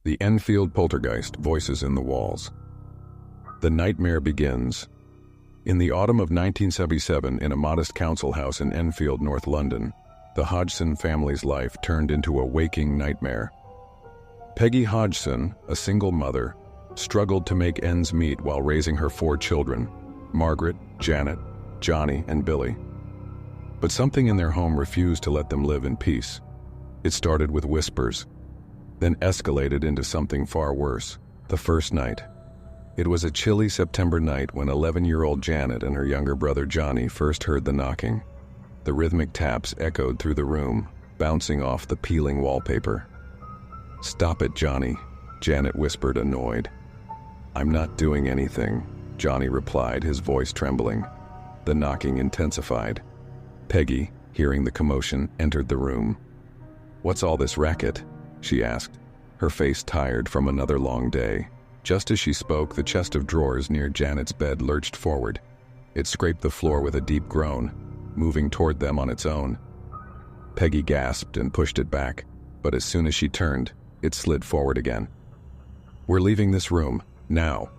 The Enfield Poltergeist, Voices in the Walls. The nightmare begins. In the autumn of 1977, in a modest council house in Enfield, North London, the Hodgson family's life turned into a waking nightmare. Peggy Hodgson, a single mother, struggled to make ends meet while raising her 4 children, Margaret, Janet, Johnny, and Billy. But something in their home refused to let them live in peace. It started with whispers, then escalated into something far worse. The first night. It was a chilly September night when 11-year-old Janet and her younger brother Johnny first heard the knocking. The rhythmic taps echoed through the room, bouncing off the peeling wallpaper. "Stop it, Johnny," Janet whispered, annoyed. "I'm not doing anything," Johnny replied, his voice trembling. The knocking intensified. Peggy, hearing the commotion, entered the room. "What's all this racket?" she asked, her face tired from another long day. Just as she spoke, the chest of drawers near Janet's bed lurched forward. It scraped the floor with a deep groan, moving toward them on its own. Peggy gasped and pushed it back, but as soon as she turned, it slid forward again. "We're leaving this room, now."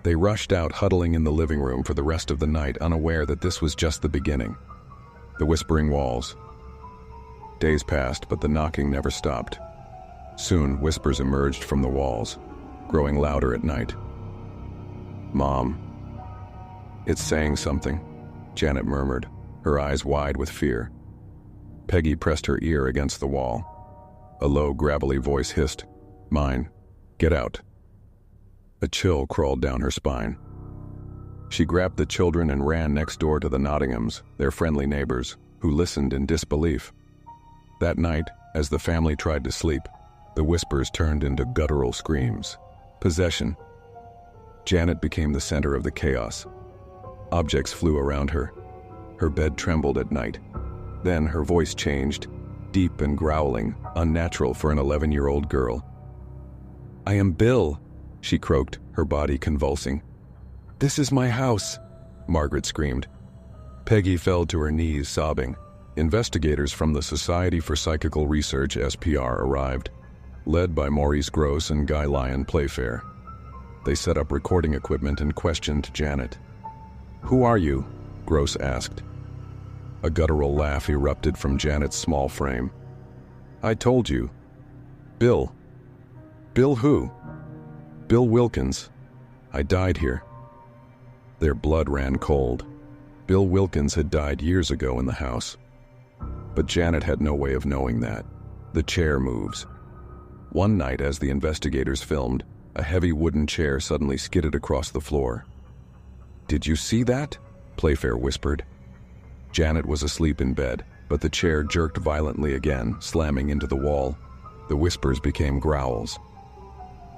They rushed out, huddling in the living room for the rest of the night, unaware that this was just the beginning. The whispering walls. Days passed, but the knocking never stopped. Soon, whispers emerged from the walls, growing louder at night. "Mom, it's saying something," Janet murmured, her eyes wide with fear. Peggy pressed her ear against the wall. A low, gravelly voice hissed, "Mine, get out." A chill crawled down her spine. She grabbed the children and ran next door to the Nottinghams, their friendly neighbors, who listened in disbelief. That night, as the family tried to sleep, the whispers turned into guttural screams. Possession. Janet became the center of the chaos. Objects flew around her. Her bed trembled at night. Then her voice changed, deep and growling, unnatural for an 11-year-old girl. "I am Bill," she croaked, her body convulsing. "This is my house," Margaret screamed. Peggy fell to her knees, sobbing. Investigators from the Society for Psychical Research, SPR, arrived, led by Maurice Gross and Guy Lyon Playfair. They set up recording equipment and questioned Janet. "Who are you?" Gross asked. A guttural laugh erupted from Janet's small frame. "I told you. Bill." "Bill who?" "Bill Wilkins. I died here." Their blood ran cold. Bill Wilkins had died years ago in the house. But Janet had no way of knowing that. The chair moves. One night, as the investigators filmed, a heavy wooden chair suddenly skidded across the floor. "Did you see that?" Playfair whispered. Janet was asleep in bed, but the chair jerked violently again, slamming into the wall. The whispers became growls.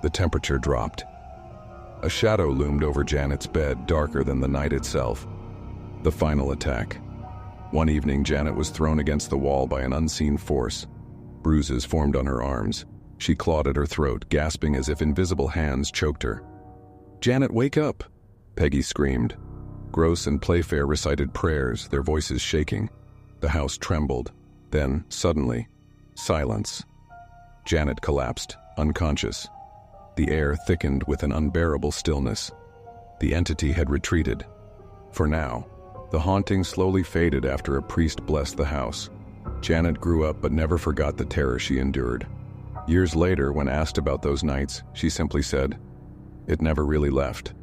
The temperature dropped. A shadow loomed over Janet's bed, darker than the night itself. The final attack. One evening, Janet was thrown against the wall by an unseen force. Bruises formed on her arms. She clawed at her throat, gasping as if invisible hands choked her. "Janet, wake up!" Peggy screamed. Gross and Playfair recited prayers, their voices shaking. The house trembled. Then, suddenly, silence. Janet collapsed, unconscious. The air thickened with an unbearable stillness. The entity had retreated. For now. The haunting slowly faded after a priest blessed the house. Janet grew up but never forgot the terror she endured. Years later, when asked about those nights, she simply said, "It never really left."